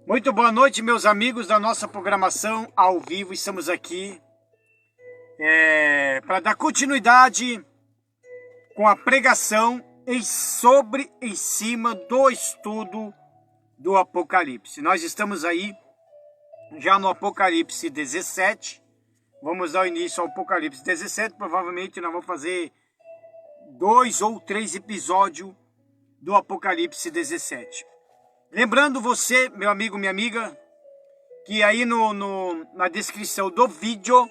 Muito boa noite, meus amigos da nossa programação ao vivo. Estamos aqui para dar continuidade com a pregação em cima do estudo do Apocalipse. Nós estamos aí já no Apocalipse 17. Vamos dar início ao Apocalipse 17. Provavelmente nós vamos fazer 2 ou 3 episódios do Apocalipse 17. Lembrando você, meu amigo, minha amiga, que aí na descrição do vídeo,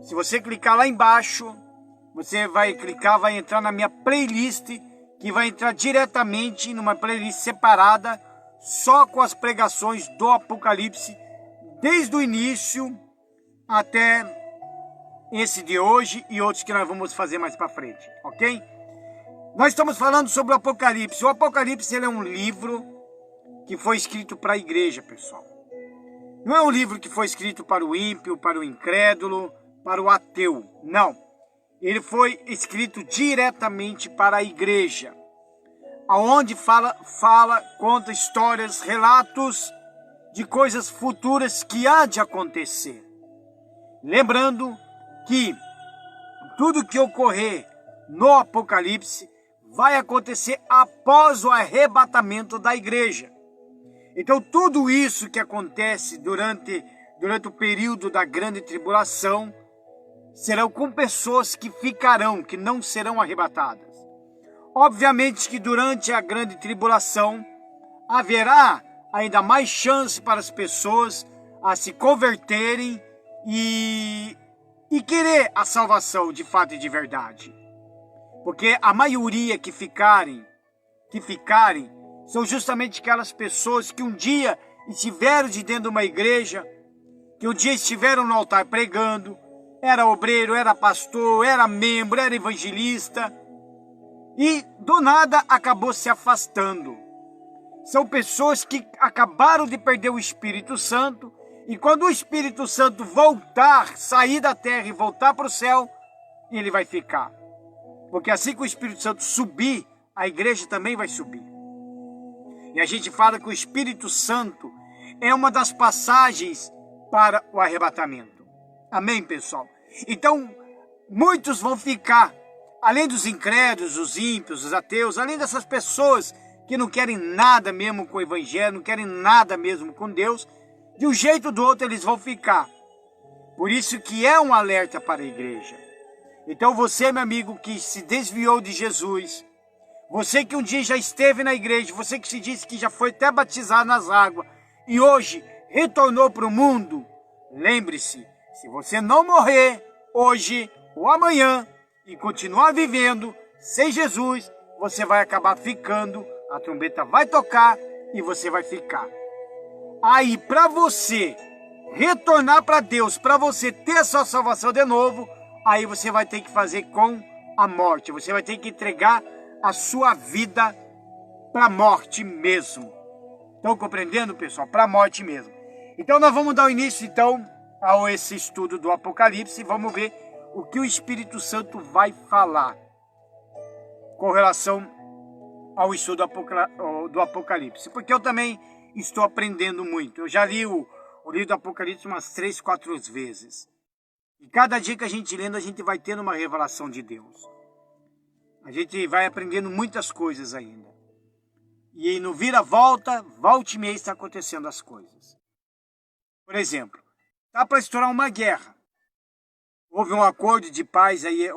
se você clicar lá embaixo, você vai clicar, vai entrar na minha playlist, que vai entrar diretamente numa playlist separada, só com as pregações do Apocalipse, desde o início até esse de hoje e outros que nós vamos fazer mais para frente, ok? Nós estamos falando sobre o Apocalipse. O Apocalipse ele é um livro que foi escrito para a igreja, pessoal. Não é um livro que foi escrito para o ímpio, para o incrédulo, para o ateu. Não. Ele foi escrito diretamente para a igreja, aonde conta histórias, relatos de coisas futuras que há de acontecer. Lembrando que tudo que ocorrer no Apocalipse vai acontecer após o arrebatamento da igreja. Então tudo isso que acontece durante o período da grande tribulação serão com pessoas que ficarão, que não serão arrebatadas. Obviamente que durante a grande tribulação haverá ainda mais chance para as pessoas a se converterem e querer a salvação de fato e de verdade. Porque a maioria que ficarem, são justamente aquelas pessoas que um dia estiveram de dentro de uma igreja, que um dia estiveram no altar pregando, era obreiro, era pastor, era membro, era evangelista, e do nada acabou se afastando. São pessoas que acabaram de perder o Espírito Santo, e quando o Espírito Santo voltar, sair da terra e voltar para o céu, ele vai ficar. Porque assim que o Espírito Santo subir, a igreja também vai subir. E a gente fala que o Espírito Santo é uma das passagens para o arrebatamento. Amém, pessoal? Então, muitos vão ficar, além dos incrédulos, os ímpios, os ateus, além dessas pessoas que não querem nada mesmo com o Evangelho, não querem nada mesmo com Deus, de um jeito ou do outro eles vão ficar. Por isso que é um alerta para a igreja. Então você, meu amigo, que se desviou de Jesus, você que um dia já esteve na igreja, você que se disse que já foi até batizado nas águas e hoje retornou para o mundo, lembre-se, se você não morrer hoje ou amanhã e continuar vivendo sem Jesus, você vai acabar ficando, a trombeta vai tocar e você vai ficar. Aí para você retornar para Deus, para você ter a sua salvação de novo, aí você vai ter que fazer com a morte, você vai ter que entregar a sua vida para a morte mesmo. Estão compreendendo, pessoal? Para a morte mesmo. Então nós vamos dar início então a esse estudo do Apocalipse e vamos ver o que o Espírito Santo vai falar com relação ao estudo do Apocalipse. Porque eu também estou aprendendo muito. Eu já li o livro do Apocalipse umas 3, 4 vezes. E cada dia que a gente lendo, a gente vai tendo uma revelação de Deus. A gente vai aprendendo muitas coisas ainda. E no vira-volta, volta e meia está acontecendo as coisas. Por exemplo, está para estourar uma guerra. Houve um acordo de paz aí,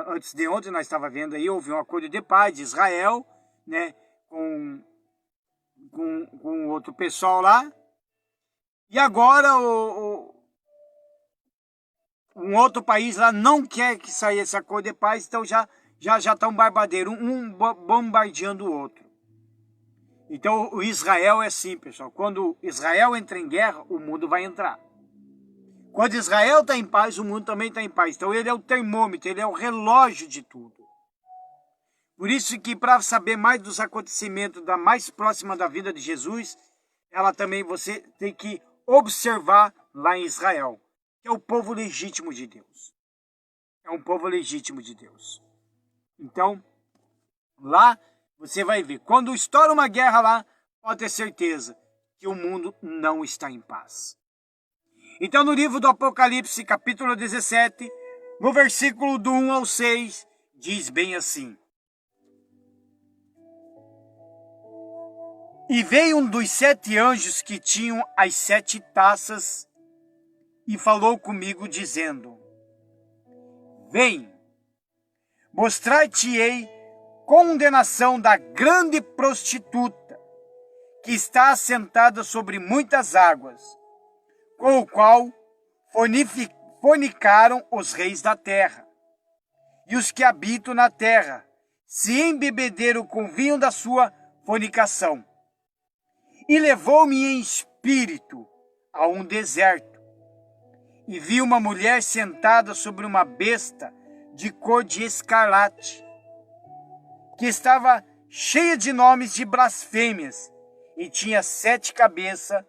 antes de ontem nós estávamos vendo aí, houve um acordo de paz de Israel, né, com outro pessoal lá. E agora um outro país lá não quer que saia esse acordo de paz, então já está um barbadeiro, um bombardeando o outro. Então o Israel é assim, pessoal. Quando Israel entra em guerra, o mundo vai entrar. Quando Israel está em paz, o mundo também está em paz. Então ele é o termômetro, ele é o relógio de tudo. Por isso que para saber mais dos acontecimentos da mais próxima da vida de Jesus, você tem que observar lá em Israel, que é o povo legítimo de Deus. É um povo legítimo de Deus. Então, lá você vai ver. Quando estoura uma guerra lá, pode ter certeza que o mundo não está em paz. Então, no livro do Apocalipse, capítulo 17, no versículo do 1 ao 6, diz bem assim: E veio um dos 7 anjos que tinham as 7 taças e falou comigo, dizendo: Vem, mostrar-te-ei condenação da grande prostituta, que está assentada sobre muitas águas, com o qual fornicaram os reis da terra. E os que habitam na terra se embebederam com vinho da sua fornicação. E levou-me em espírito a um deserto, e vi uma mulher sentada sobre uma besta de cor de escarlate, que estava cheia de nomes de blasfêmias, e tinha 7 cabeças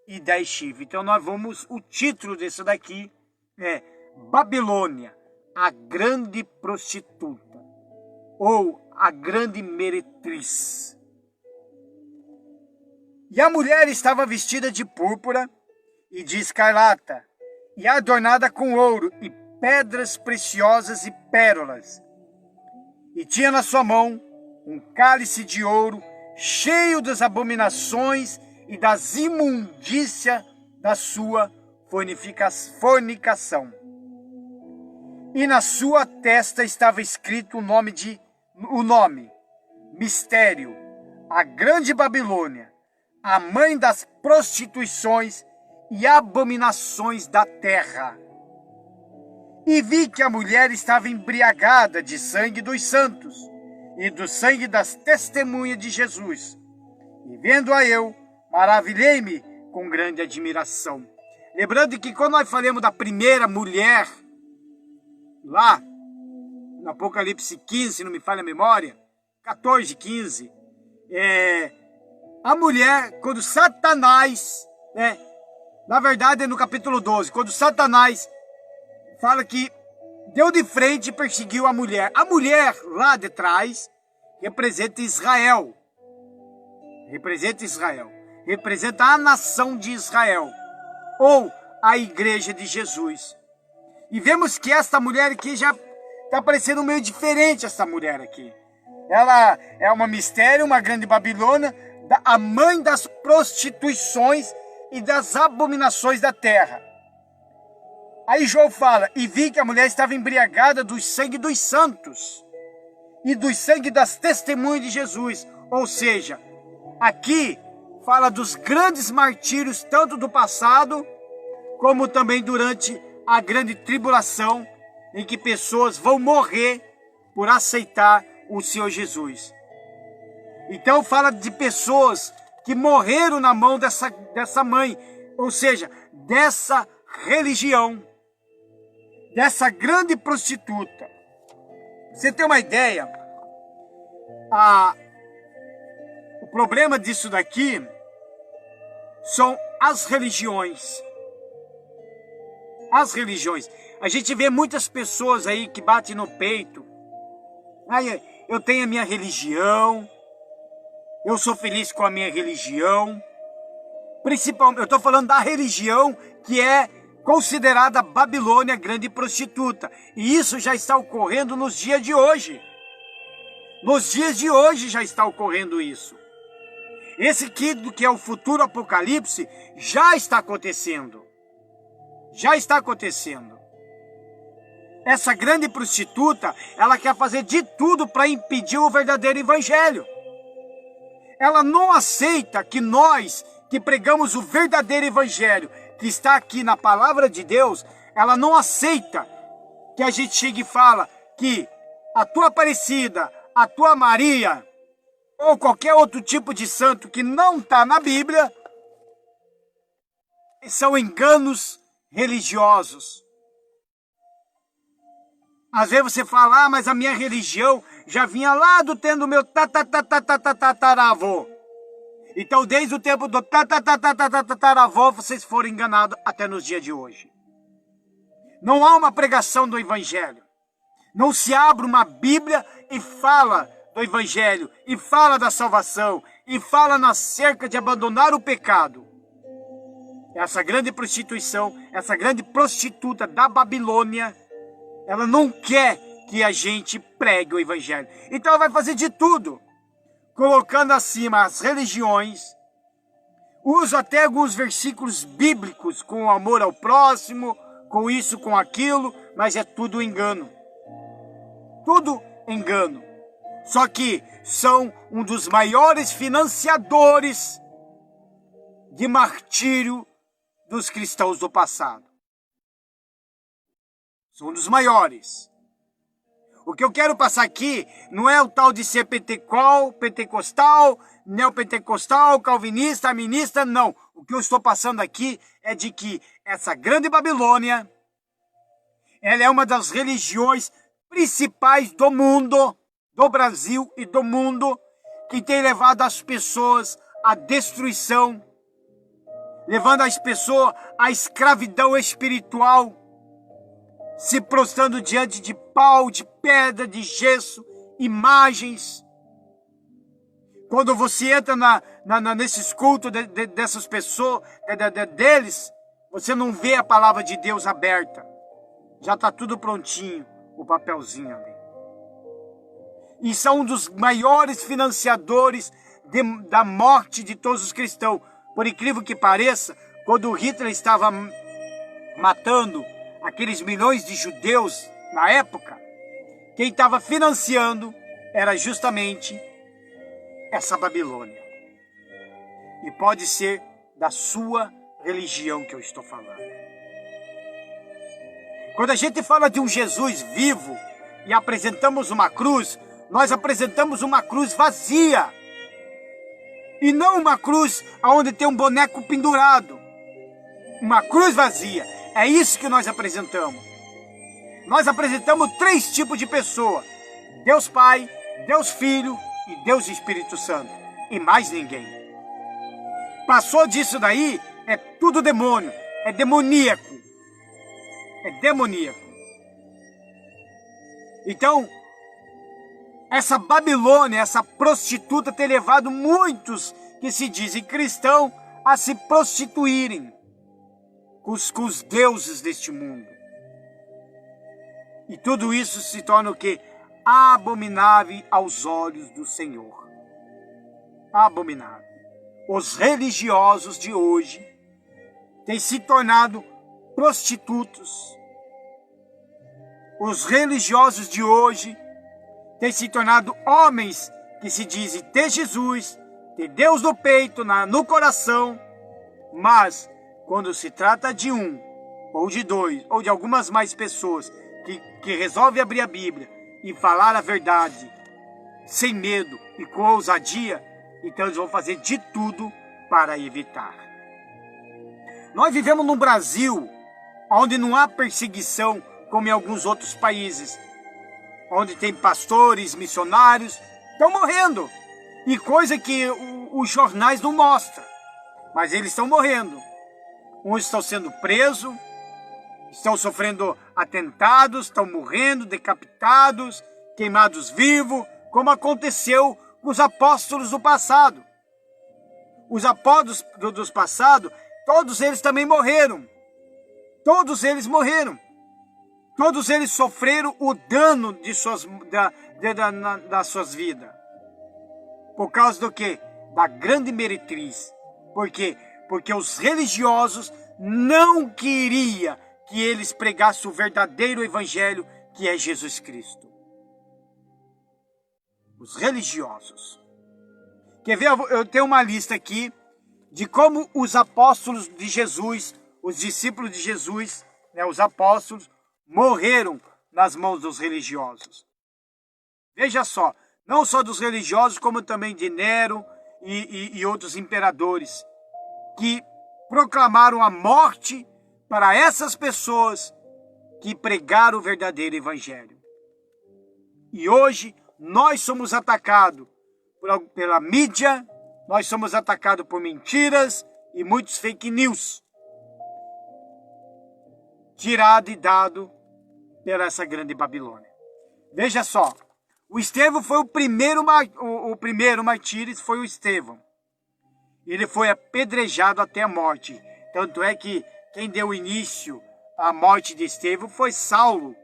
e 10 chifres. Então nós vamos, o título desse daqui é Babilônia, a grande prostituta, ou a grande meretriz. E a mulher estava vestida de púrpura e de escarlata, e adornada com ouro e pedras preciosas e pérolas. E tinha na sua mão um cálice de ouro, cheio das abominações e das imundícias da sua fornicação. E na sua testa estava escrito o nome, Mistério, a grande Babilônia, a mãe das prostituições e abominações da terra. E vi que a mulher estava embriagada de sangue dos santos e do sangue das testemunhas de Jesus. E vendo-a eu, maravilhei-me com grande admiração. Lembrando que quando nós falamos da primeira mulher, lá no Apocalipse 15, se não me falha a memória, 14, 15, a mulher, quando Satanás, na verdade é no capítulo 12, quando Satanás fala que deu de frente e perseguiu a mulher lá de trás representa Israel, representa a nação de Israel, ou a igreja de Jesus. E vemos que esta mulher aqui já está parecendo meio diferente, essa mulher aqui. Ela é uma mistério, uma grande Babilônia, a mãe das prostituições e das abominações da terra. Aí João fala, e vi que a mulher estava embriagada do sangue dos santos e do sangue das testemunhas de Jesus. Ou seja, aqui fala dos grandes martírios, tanto do passado, como também durante a grande tribulação, em que pessoas vão morrer por aceitar o Senhor Jesus. Então fala de pessoas que morreram na mão dessa mãe, ou seja, dessa religião, dessa grande prostituta. Você tem uma ideia? O problema disso daqui são as religiões. As religiões. A gente vê muitas pessoas aí que batem no peito. Eu tenho a minha religião. Eu sou feliz com a minha religião. Principalmente, eu estou falando da religião que é considerada Babilônia, grande prostituta. E isso já está ocorrendo nos dias de hoje. Nos dias de hoje já está ocorrendo isso. Esse que é o futuro Apocalipse já está acontecendo. Já está acontecendo. Essa grande prostituta, ela quer fazer de tudo para impedir o verdadeiro evangelho. Ela não aceita que nós, que pregamos o verdadeiro evangelho, que está aqui na palavra de Deus, ela não aceita que a gente chegue e fala que a tua Aparecida, a tua Maria, ou qualquer outro tipo de santo que não está na Bíblia, são enganos religiosos. Às vezes você fala, mas a minha religião já vinha lá do tempo do meu tataravô. Então, desde o tempo do tataravô, vocês foram enganados até nos dias de hoje. Não há uma pregação do Evangelho. Não se abre uma Bíblia e fala do Evangelho, e fala da salvação, e fala acerca de abandonar o pecado. Essa grande prostituição, essa grande prostituta da Babilônia, ela não quer que a gente pregue o evangelho. Então ela vai fazer de tudo, colocando acima as religiões, usa até alguns versículos bíblicos com amor ao próximo, com isso, com aquilo, mas é tudo engano. Tudo engano. Só que são um dos maiores financiadores de martírio dos cristãos do passado. São um dos maiores. O que eu quero passar aqui não é o tal de ser pentecostal, neopentecostal, calvinista, arminista, não. O que eu estou passando aqui é de que essa grande Babilônia, ela é uma das religiões principais do mundo, do Brasil e do mundo, que tem levado as pessoas à destruição, levando as pessoas à escravidão espiritual, se prostrando diante de pau, de pedra, de gesso, imagens. Quando você entra nesses cultos dessas pessoas, deles, você não vê a palavra de Deus aberta. Já está tudo prontinho, o papelzinho ali. E são um dos maiores financiadores da morte de todos os cristãos. Por incrível que pareça, quando Hitler estava matando aqueles milhões de judeus na época, quem estava financiando era justamente essa Babilônia. E pode ser da sua religião que eu estou falando. Quando a gente fala de um Jesus vivo e apresentamos uma cruz, nós apresentamos uma cruz vazia. E não uma cruz onde tem um boneco pendurado. Uma cruz vazia. É isso que nós apresentamos. Nós apresentamos 3 tipos de pessoa: Deus Pai, Deus Filho e Deus Espírito Santo. E mais ninguém. Passou disso daí, é tudo demônio. É demoníaco. É demoníaco. Então, essa Babilônia, essa prostituta tem levado muitos que se dizem cristãos a se prostituírem com os deuses deste mundo. E tudo isso se torna o quê? Abominável aos olhos do Senhor. Abominável. Os religiosos de hoje têm se tornado prostitutos. Os religiosos de hoje têm se tornado homens que se dizem ter Jesus, ter Deus no peito, no coração, mas quando se trata de um, ou de 2, ou de algumas mais pessoas que resolvem abrir a Bíblia e falar a verdade sem medo e com ousadia, então eles vão fazer de tudo para evitar. Nós vivemos num Brasil onde não há perseguição como em alguns outros países, onde tem pastores, missionários, estão morrendo. E coisa que os jornais não mostram, mas eles estão morrendo. Uns estão sendo presos, estão sofrendo atentados, estão morrendo, decapitados, queimados vivos, como aconteceu com os apóstolos do passado. Os apóstolos do passado, todos eles também morreram. Todos eles morreram. Todos eles sofreram o dano das suas vidas. Por causa do quê? Da grande meretriz. Por quê? Porque os religiosos não queriam que eles pregassem o verdadeiro evangelho, que é Jesus Cristo. Os religiosos. Quer ver? Eu tenho uma lista aqui de como os apóstolos de Jesus, os discípulos de Jesus, os apóstolos, morreram nas mãos dos religiosos. Veja só, não só dos religiosos, como também de Nero e outros imperadores, que proclamaram a morte para essas pessoas que pregaram o verdadeiro evangelho. E hoje nós somos atacados pela mídia, nós somos atacados por mentiras e muitos fake news, tirado e dado pela essa grande Babilônia. Veja só, O Estevão foi o primeiro martírio, foi o Estevão. Ele foi apedrejado até a morte. Tanto é que quem deu início à morte de Estevão foi Saulo,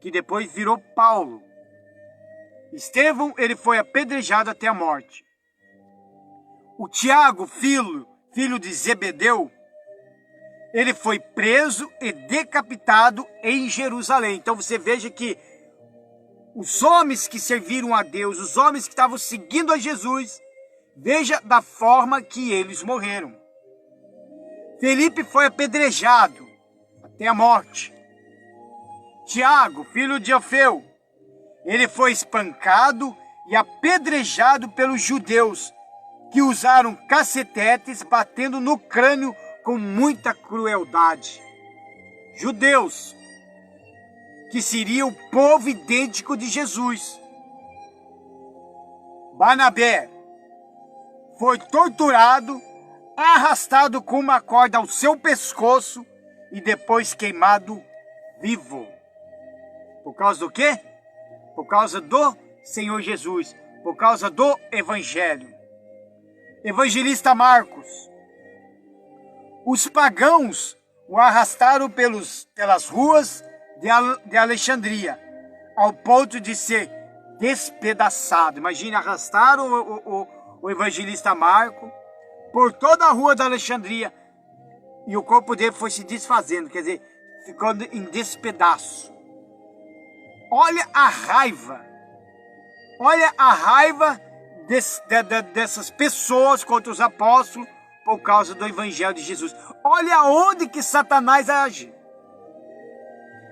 que depois virou Paulo. Estevão, ele foi apedrejado até a morte. O Tiago, filho de Zebedeu, ele foi preso e decapitado em Jerusalém. Então você veja que os homens que serviram a Deus, os homens que estavam seguindo a Jesus, veja da forma que eles morreram. Felipe foi apedrejado até a morte. Tiago, filho de Alfeu, ele foi espancado e apedrejado pelos judeus, que usaram cacetetes batendo no crânio com muita crueldade. Judeus, que seria o povo idêntico de Jesus. Barnabé foi torturado, arrastado com uma corda ao seu pescoço e depois queimado vivo. Por causa do quê? Por causa do Senhor Jesus, por causa do Evangelho. Evangelista Marcos. Os pagãos o arrastaram pelas ruas de Alexandria, ao ponto de ser despedaçado. Imagine, arrastaram o evangelista Marco por toda a rua de Alexandria e o corpo dele foi se desfazendo, quer dizer, ficando em despedaço. Olha a raiva dessas pessoas contra os apóstolos por causa do evangelho de Jesus. Olha onde que Satanás age.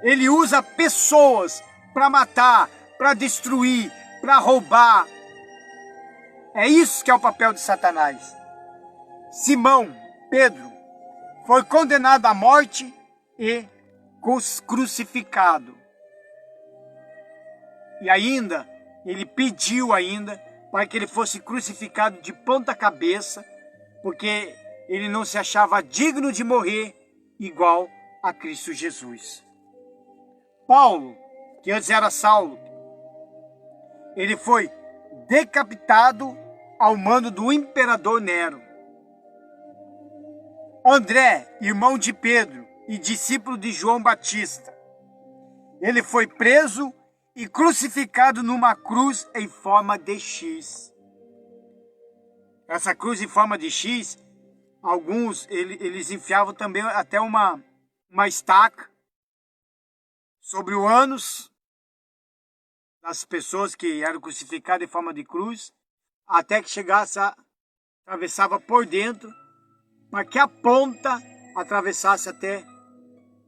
Ele usa pessoas para matar, para destruir, para roubar. É isso que é o papel de Satanás. Simão, Pedro, foi condenado à morte e crucificado. E ainda, ele pediu ainda para que ele fosse crucificado de ponta cabeça, porque ele não se achava digno de morrer igual a Cristo Jesus. Paulo, que antes era Saulo, ele foi decapitado ao mando do imperador Nero. André, irmão de Pedro e discípulo de João Batista, ele foi preso e crucificado numa cruz em forma de X. Essa cruz em forma de X, alguns eles enfiavam também até uma estaca sobre o ânus das pessoas que eram crucificadas em forma de cruz, até que chegasse atravessava por dentro, para que a ponta atravessasse até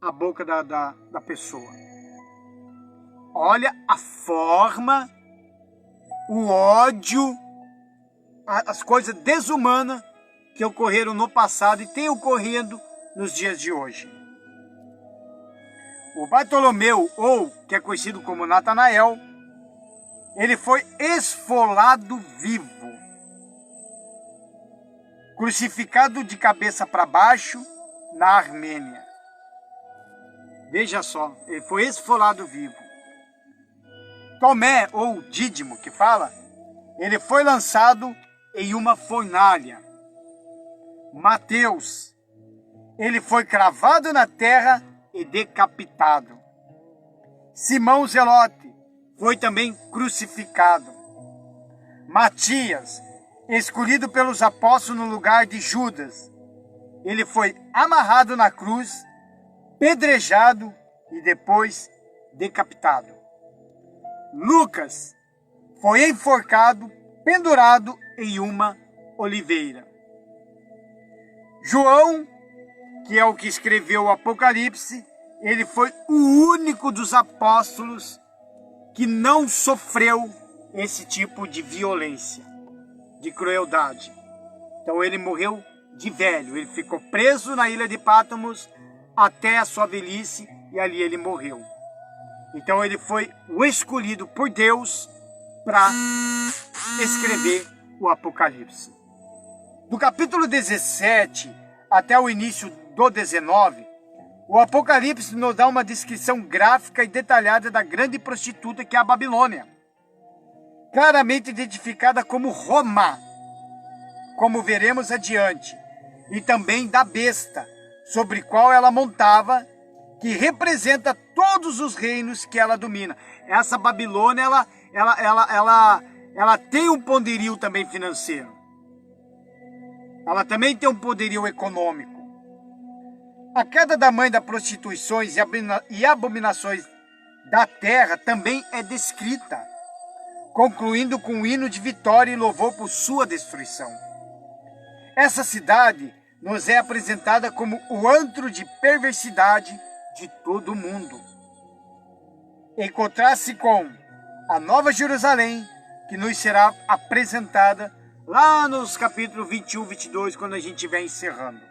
a boca da pessoa. Olha a forma, o ódio, as coisas desumanas que ocorreram no passado e têm ocorrido nos dias de hoje. O Bartolomeu, ou que é conhecido como Natanael, ele foi esfolado vivo, crucificado de cabeça para baixo na Armênia. Veja só, ele foi esfolado vivo. Tomé, ou Dídimo, que fala, ele foi lançado em uma fornalha. Mateus, ele foi cravado na terra e decapitado. Simão Zelote foi também crucificado. Matias, escolhido pelos apóstolos no lugar de Judas, ele foi amarrado na cruz, pedrejado e depois decapitado. Lucas foi enforcado, pendurado em uma oliveira. João, que é o que escreveu o Apocalipse, ele foi o único dos apóstolos que não sofreu esse tipo de violência, de crueldade. Então ele morreu de velho, ele ficou preso na ilha de Pátmos até a sua velhice e ali ele morreu. Então ele foi o escolhido por Deus para escrever o Apocalipse. Do capítulo 17 até o início do 19, o Apocalipse nos dá uma descrição gráfica e detalhada da grande prostituta que é a Babilônia. claramente identificada como Roma, como veremos adiante, e também da besta, sobre qual ela montava, que representa todos os reinos que ela domina. Essa Babilônia, ela tem um poderio também financeiro. Ela também tem um poderio econômico. A queda da mãe das prostituições e abominações da terra também é descrita, concluindo com um hino de vitória e louvor por sua destruição. Essa cidade nos é apresentada como o antro de perversidade de todo o mundo. Em contraste com a Nova Jerusalém, que nos será apresentada lá nos capítulos 21 e 22, quando a gente estiver encerrando.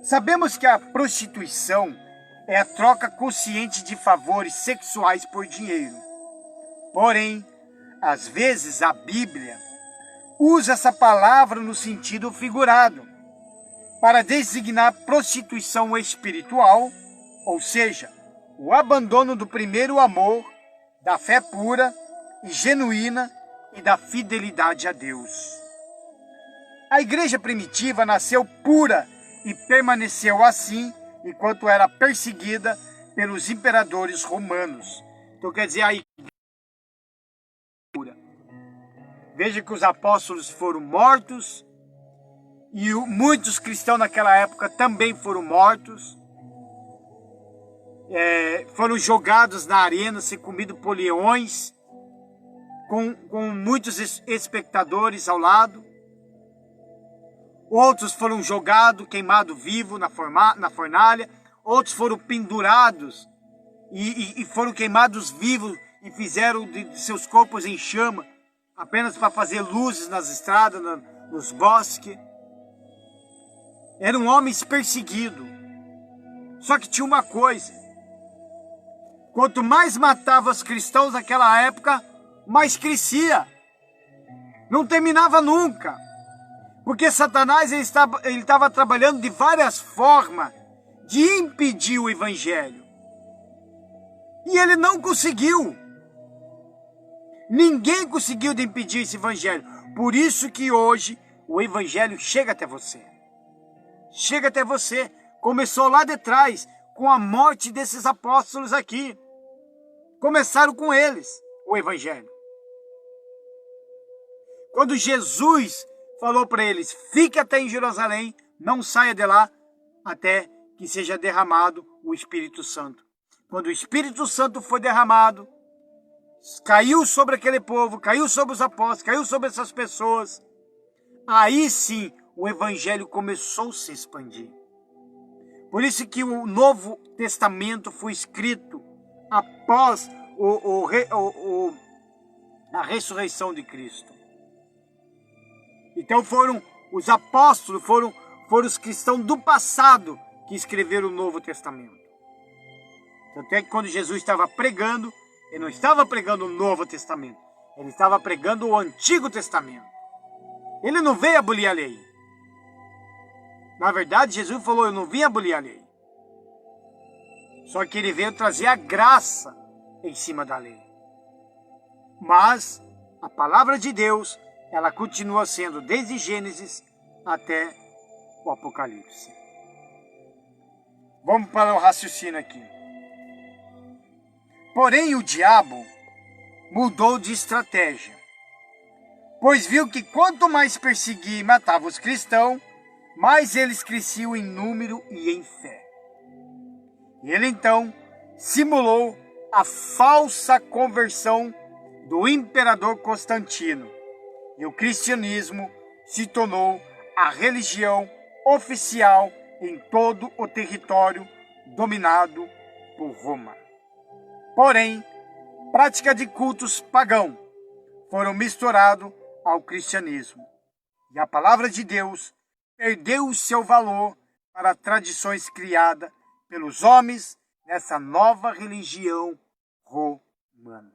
Sabemos que a prostituição é a troca consciente de favores sexuais por dinheiro. Porém, às vezes a Bíblia usa essa palavra no sentido figurado, para designar prostituição espiritual, ou seja, o abandono do primeiro amor, da fé pura e genuína e da fidelidade a Deus. A igreja primitiva nasceu pura e permaneceu assim enquanto era perseguida pelos imperadores romanos. Então quer dizer, a igreja pura. Veja que os apóstolos foram mortos e muitos cristãos naquela época também foram mortos. Foram jogados na arena, ser comidos por leões, com muitos espectadores ao lado. Outros foram jogados, queimados vivos na fornalha. Outros foram pendurados e foram queimados vivos e fizeram de seus corpos em chama, apenas para fazer luzes nas estradas, nos bosques. Eram homens perseguidos. Só que tinha uma coisa. Quanto mais matava os cristãos naquela época, mais crescia. Não terminava nunca. Porque Satanás ele estava trabalhando de várias formas de impedir o evangelho. E ele não conseguiu. Ninguém conseguiu de impedir esse evangelho. Por isso que hoje o evangelho chega até você. Chega até você. Começou lá de trás, com a morte desses apóstolos aqui. Começaram com eles, o evangelho. Quando Jesus falou para eles, fique até em Jerusalém, não saia de lá, até que seja derramado o Espírito Santo. Quando o Espírito Santo foi derramado, caiu sobre aquele povo, caiu sobre os apóstolos, caiu sobre essas pessoas, aí sim o evangelho começou a se expandir. Por isso que o Novo Testamento foi escrito após a ressurreição de Cristo. Então foram os apóstolos, foram os cristãos do passado que escreveram o Novo Testamento. Até que quando Jesus estava pregando, ele não estava pregando o Novo Testamento, ele estava pregando o Antigo Testamento. Ele não veio abolir a lei. Na verdade, Jesus falou, eu não vim abolir a lei. Só que ele veio trazer a graça em cima da lei. Mas a palavra de Deus, ela continua sendo desde Gênesis até o Apocalipse. Vamos para o raciocínio aqui. Porém, o diabo mudou de estratégia, pois viu que quanto mais perseguia e matava os cristãos, mais eles cresciam em número e em fé. E ele então simulou a falsa conversão do imperador Constantino, e o cristianismo se tornou a religião oficial em todo o território dominado por Roma. Porém, prática de cultos pagãos foram misturados ao cristianismo, e a palavra de Deus perdeu o seu valor para tradições criadas pelos homens nessa nova religião romana.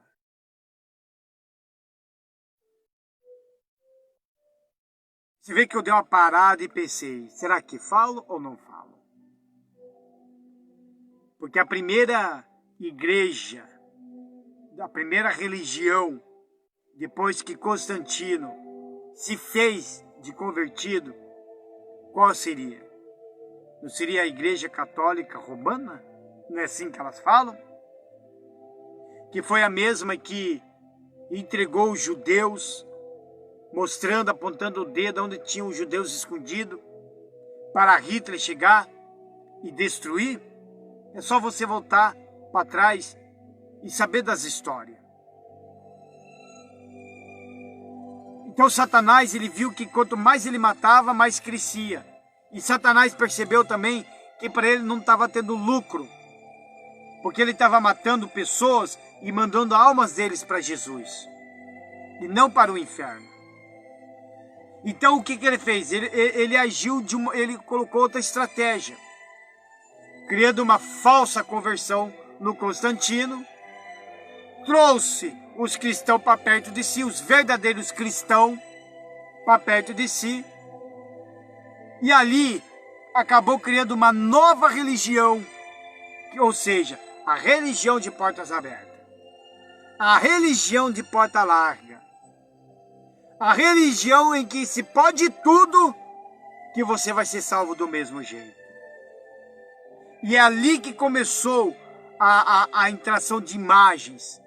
Você vê que eu dei uma parada e pensei, será que falo ou não falo? Porque a primeira igreja, a primeira religião depois que Constantino se fez de convertido, qual seria? Não seria a Igreja Católica Romana? Não é assim que elas falam? Que foi a mesma que entregou os judeus, mostrando, apontando o dedo onde tinham os judeus escondidos, para Hitler chegar e destruir? É só você voltar para trás e saber das histórias. Então Satanás, ele viu que quanto mais ele matava, mais crescia. E Satanás percebeu também que para ele não estava tendo lucro, porque ele estava matando pessoas e mandando almas deles para Jesus, e não para o inferno. Então o que ele fez? Ele agiu, ele colocou outra estratégia, criando uma falsa conversão no Constantino, trouxe os cristãos para perto de si, os verdadeiros cristãos para perto de si, e ali acabou criando uma nova religião, ou seja, a religião de portas abertas, a religião de porta larga, a religião em que se pode tudo, que você vai ser salvo do mesmo jeito. E é ali que começou a entração de imagens.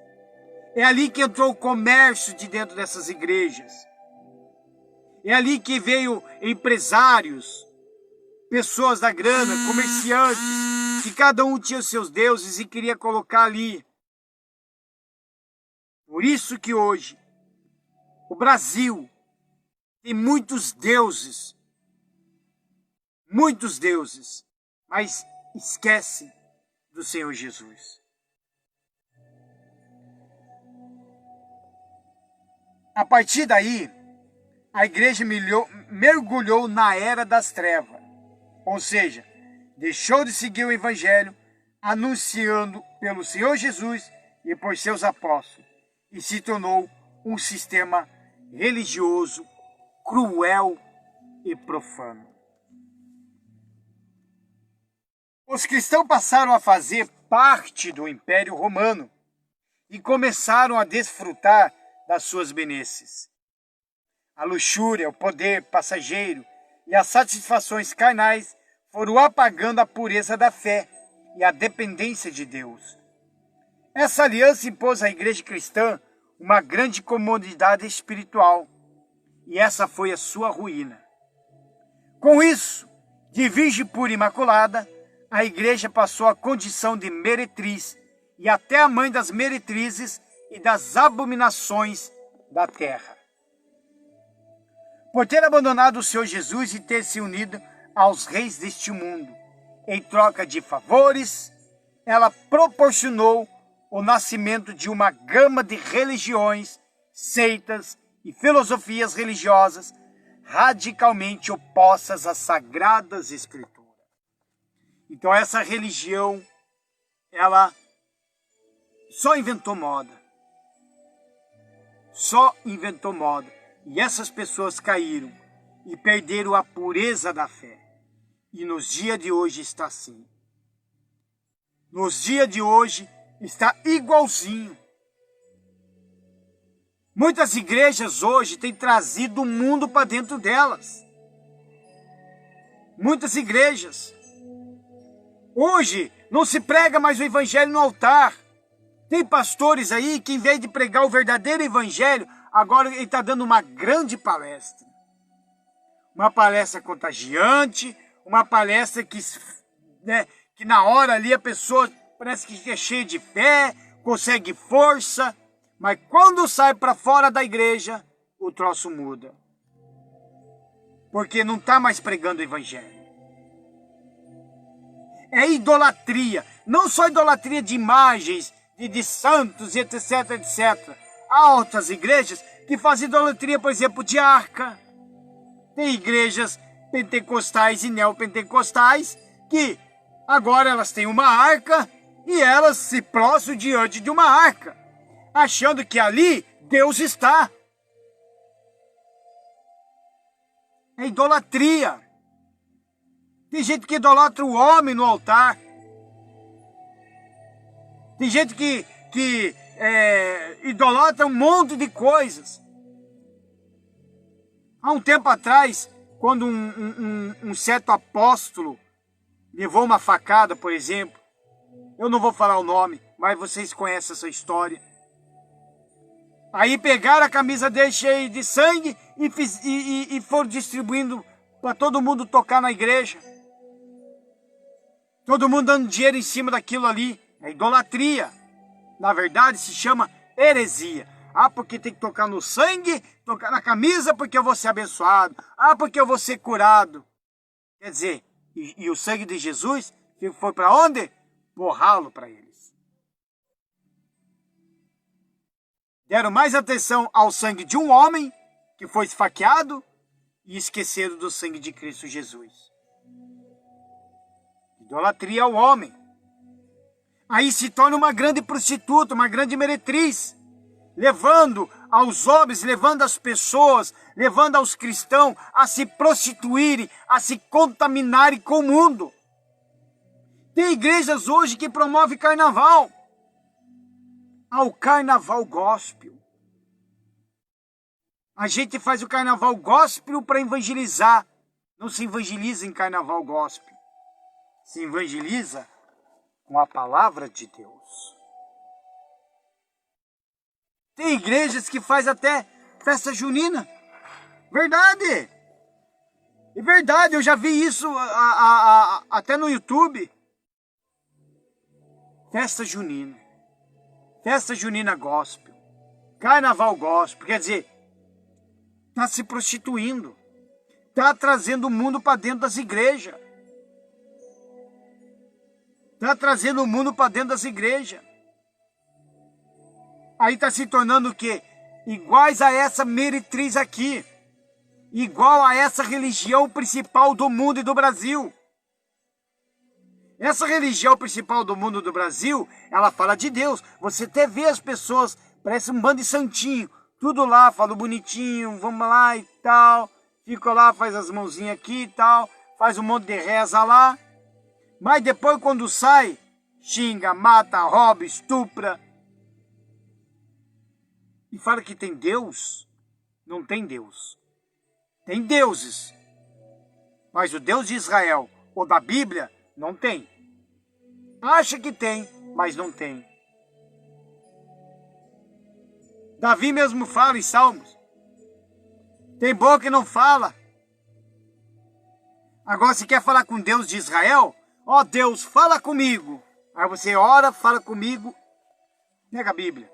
É ali que entrou o comércio de dentro dessas igrejas. É ali que veio empresários, pessoas da grana, comerciantes, que cada um tinha os seus deuses e queria colocar ali. Por isso que hoje o Brasil tem muitos deuses, mas esquece do Senhor Jesus. A partir daí, a igreja mergulhou na era das trevas, ou seja, deixou de seguir o evangelho, anunciando pelo Senhor Jesus e por seus apóstolos, e se tornou um sistema religioso, cruel e profano. Os cristãos passaram a fazer parte do Império Romano e começaram a desfrutar das suas benesses. A luxúria, o poder passageiro e as satisfações carnais foram apagando a pureza da fé e a dependência de Deus. Essa aliança impôs à igreja cristã uma grande comodidade espiritual, e essa foi a sua ruína. Com isso, de virgem pura e imaculada, a igreja passou a condição de meretriz, e até a mãe das meretrizes e das abominações da terra. Por ter abandonado o Senhor Jesus e ter se unido aos reis deste mundo, em troca de favores, ela proporcionou o nascimento de uma gama de religiões, seitas e filosofias religiosas radicalmente opostas às sagradas escrituras. Então essa religião, ela só inventou moda. E essas pessoas caíram e perderam a pureza da fé. E nos dias de hoje está assim. Nos dias de hoje está igualzinho. Muitas igrejas hoje têm trazido o mundo para dentro delas. Muitas igrejas. Hoje não se prega mais o evangelho no altar. Tem pastores aí que, em vez de pregar o verdadeiro evangelho, agora ele está dando uma grande palestra. Uma palestra contagiante, uma palestra que na hora ali a pessoa parece que é cheia de fé, consegue força, mas quando sai para fora da igreja, o troço muda. Porque não está mais pregando o evangelho. É idolatria, não só idolatria de imagens, de santos, etc, etc. Há outras igrejas que fazem idolatria, por exemplo, de arca. Tem igrejas pentecostais e neopentecostais que agora elas têm uma arca e elas se prostram diante de uma arca, achando que ali Deus está. É idolatria. Tem gente que idolatra o homem no altar. Tem gente que idolatra um monte de coisas. Há um tempo atrás, quando um certo apóstolo levou uma facada, por exemplo, eu não vou falar o nome, mas vocês conhecem essa história. Aí pegaram a camisa dele cheia de sangue e foram distribuindo para todo mundo tocar na igreja. Todo mundo dando dinheiro em cima daquilo ali. É idolatria. Na verdade, se chama heresia. Ah, porque tem que tocar no sangue, tocar na camisa porque eu vou ser abençoado. Ah, porque eu vou ser curado. Quer dizer, e o sangue de Jesus foi para onde? Borrá-lo para eles. Deram mais atenção ao sangue de um homem que foi esfaqueado e esqueceram do sangue de Cristo Jesus. Idolatria ao homem. Aí se torna uma grande prostituta, uma grande meretriz, levando aos homens, levando as pessoas, levando aos cristãos a se prostituírem, a se contaminarem com o mundo. Tem igrejas hoje que promovem carnaval. Ao carnaval gospel. A gente faz o carnaval gospel para evangelizar. Não se evangeliza em carnaval gospel. Se evangeliza com a palavra de Deus. Tem igrejas que faz até festa junina. Verdade. É verdade, eu já vi isso até no YouTube. Festa junina. Festa junina gospel, carnaval gospel, quer dizer, está se prostituindo, está trazendo o mundo para dentro das igrejas. Está trazendo o mundo para dentro das igrejas. Aí está se tornando o quê? Iguais a essa meretriz aqui, igual a essa religião principal do mundo e do Brasil. Essa religião principal do mundo do Brasil, ela fala de Deus. Você até vê as pessoas, parece um bando de santinho. Tudo lá, fala bonitinho, vamos lá e tal. Fica lá, faz as mãozinhas aqui e tal. Faz um monte de reza lá. Mas depois quando sai, xinga, mata, rouba, estupra. E fala que tem Deus. Não tem Deus. Tem deuses. Mas o Deus de Israel ou da Bíblia não tem. Acha que tem, mas não tem. Davi mesmo fala em Salmos. Tem boca que não fala. Agora se quer falar com Deus de Israel, ó Deus, fala comigo. Aí você ora, fala comigo, nega a Bíblia.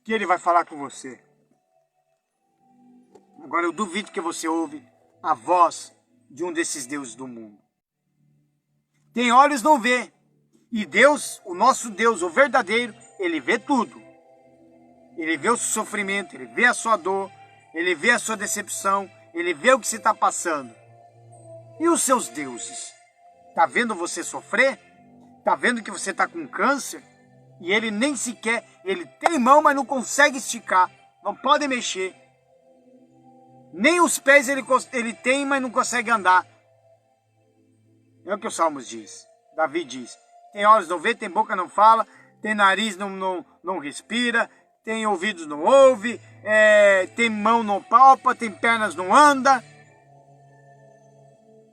Que ele vai falar com você. Agora eu duvido que você ouve a voz de um desses deuses do mundo. Tem olhos, não vê. E Deus, o nosso Deus, o verdadeiro, ele vê tudo. Ele vê o seu sofrimento, ele vê a sua dor, ele vê a sua decepção, ele vê o que você está passando. E os seus deuses? Está vendo você sofrer? Está vendo que você está com câncer? E ele nem sequer, ele tem mão, mas não consegue esticar, não pode mexer. Nem os pés ele tem, mas não consegue andar. É o que o Salmos diz. Davi diz. Tem olhos não vê, tem boca não fala, tem nariz não respira, tem ouvidos não ouve, tem mão não palpa, tem pernas não anda.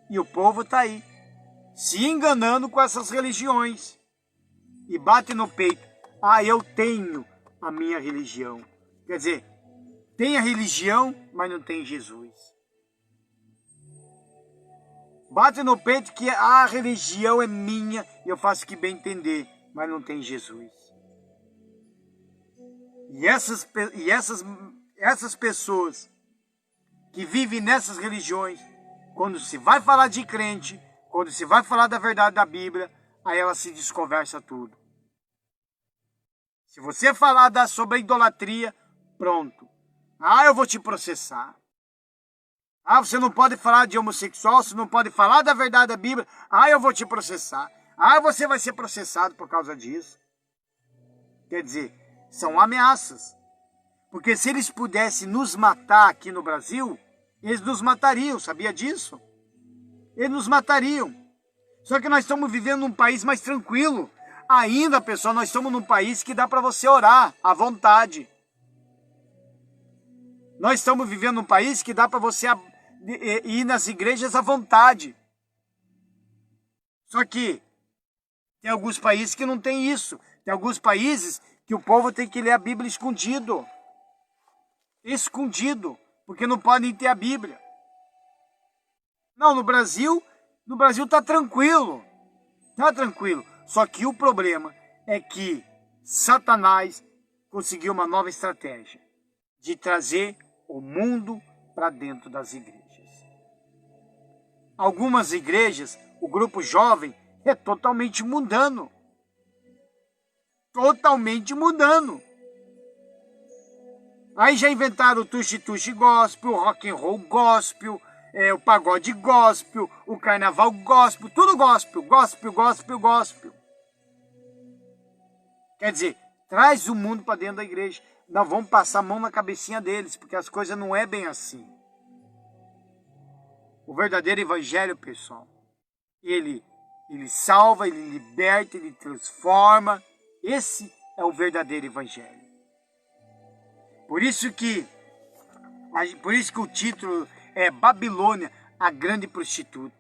E o povo está aí, se enganando com essas religiões. E bate no peito. Ah, eu tenho a minha religião. Quer dizer, tem a religião, mas não tem Jesus. Bate no peito que a religião é minha e eu faço o que bem entender, mas não tem Jesus. E essas pessoas que vivem nessas religiões, quando se vai falar de crente, quando se vai falar da verdade da Bíblia, aí ela se desconversa tudo. Se você falar sobre a idolatria, pronto. Ah, eu vou te processar. Ah, você não pode falar de homossexual, você não pode falar da verdade da Bíblia. Ah, eu vou te processar. Ah, você vai ser processado por causa disso. Quer dizer, são ameaças. Porque se eles pudessem nos matar aqui no Brasil, eles nos matariam, sabia disso? Eles nos matariam. Só que nós estamos vivendo num país mais tranquilo. Ainda, pessoal, nós estamos num país que dá para você orar à vontade. Nós estamos vivendo num país que dá para você ir nas igrejas à vontade. Só que tem alguns países que não tem isso. Tem alguns países que o povo tem que ler a Bíblia escondido. Escondido, porque não podem ter a Bíblia. Não, no Brasil tá tranquilo. Tá tranquilo. Só que o problema é que Satanás conseguiu uma nova estratégia de trazer o mundo para dentro das igrejas. Algumas igrejas, o grupo jovem é totalmente mundano. Totalmente mundano. Aí já inventaram o tuxi-tuxi gospel, o rock and roll gospel, o pagode gospel, o carnaval gospel, tudo gospel, gospel, gospel, gospel. Quer dizer, traz o mundo para dentro da igreja. Nós vamos passar a mão na cabecinha deles, porque as coisas não é bem assim. O verdadeiro evangelho, pessoal, ele salva, ele liberta, ele transforma. Esse é o verdadeiro evangelho. Por isso que o título é Babilônia, a grande prostituta.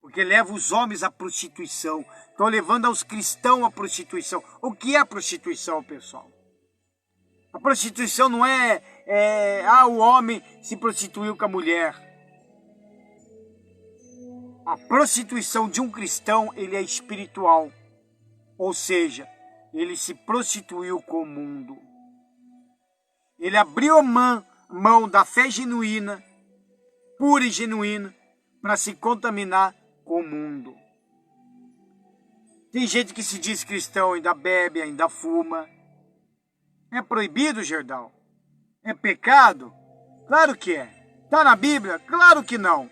Porque leva os homens à prostituição. Estão levando aos cristãos à prostituição. O que é a prostituição, pessoal? A prostituição não é o homem se prostituiu com a mulher. A prostituição de um cristão, ele é espiritual. Ou seja, ele se prostituiu com o mundo. Ele abriu mão da fé genuína, pura e genuína, para se contaminar com o mundo. Tem gente que se diz cristão, ainda bebe, ainda fuma. É proibido, Gerdau? É pecado? Claro que é. Está na Bíblia? Claro que não.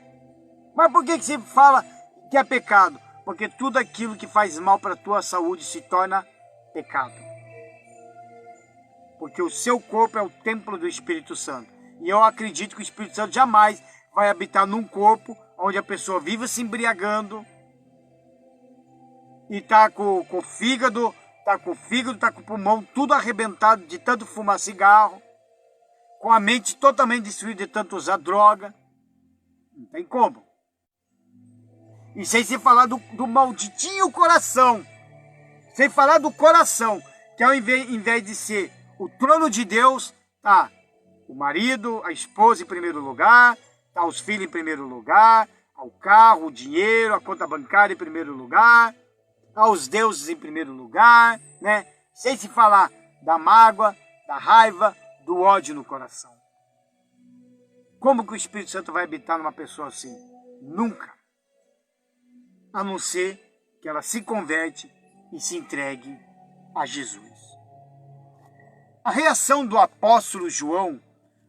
Mas por que você fala que é pecado? Porque tudo aquilo que faz mal para a tua saúde se torna pecado. Porque o seu corpo é o templo do Espírito Santo. E eu acredito que o Espírito Santo jamais vai habitar num corpo onde a pessoa vive se embriagando e está com o fígado, está com o pulmão tudo arrebentado de tanto fumar cigarro, com a mente totalmente destruída de tanto usar droga. Não tem como. E sem se falar do malditinho coração. Sem falar do coração, que ao invés de ser o trono de Deus, tá o marido, a esposa em primeiro lugar, tá os filhos em primeiro lugar, o carro, o dinheiro, a conta bancária em primeiro lugar, tá os deuses em primeiro lugar, né? Sem se falar da mágoa, da raiva, do ódio no coração. Como que o Espírito Santo vai habitar numa pessoa assim? Nunca. A não ser que ela se converte e se entregue a Jesus. A reação do apóstolo João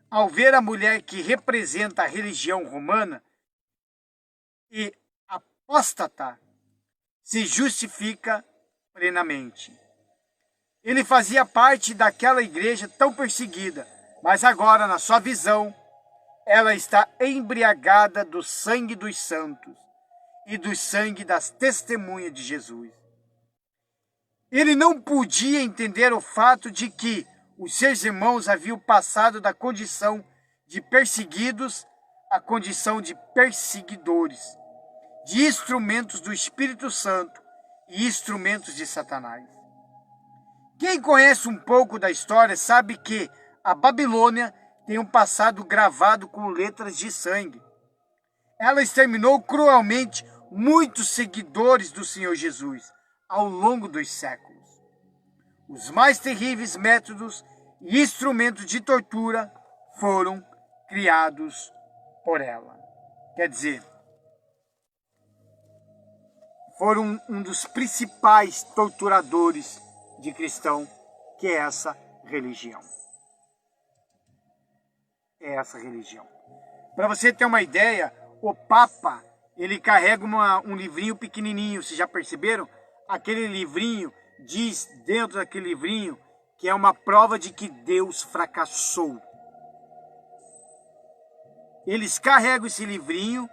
ao ver a mulher que representa a religião romana e apóstata se justifica plenamente. Ele fazia parte daquela igreja tão perseguida, mas agora, na sua visão, ela está embriagada do sangue dos santos e do sangue das testemunhas de Jesus. Ele não podia entender o fato de que os seus irmãos haviam passado da condição de perseguidos à condição de perseguidores, de instrumentos do Espírito Santo e instrumentos de Satanás. Quem conhece um pouco da história sabe que a Babilônia tem um passado gravado com letras de sangue. Ela exterminou cruelmente muitos seguidores do Senhor Jesus ao longo dos séculos. Os mais terríveis métodos e instrumentos de tortura foram criados por ela. Quer dizer, foram um dos principais torturadores de cristão, que é essa religião. É essa religião. Para você ter uma ideia, o Papa, ele carrega um livrinho pequenininho, vocês já perceberam? Aquele livrinho diz dentro daquele livrinho que é uma prova de que Deus fracassou. Eles carregam esse livrinho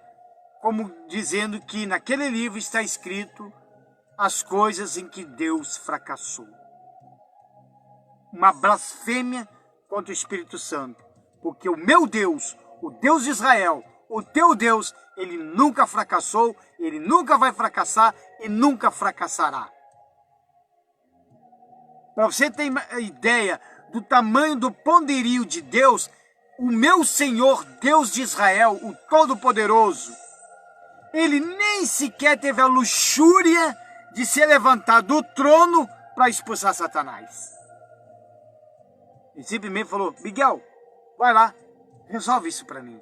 como dizendo que naquele livro está escrito as coisas em que Deus fracassou. Uma blasfêmia contra o Espírito Santo. Porque o meu Deus, o Deus de Israel, o teu Deus, ele nunca fracassou, ele nunca vai fracassar e nunca fracassará. Para você ter ideia do tamanho do poderio de Deus, o meu Senhor, Deus de Israel, o Todo-Poderoso, ele nem sequer teve a luxúria de se levantar do trono para expulsar Satanás. Ele simplesmente falou: Miguel, vai lá, resolve isso para mim.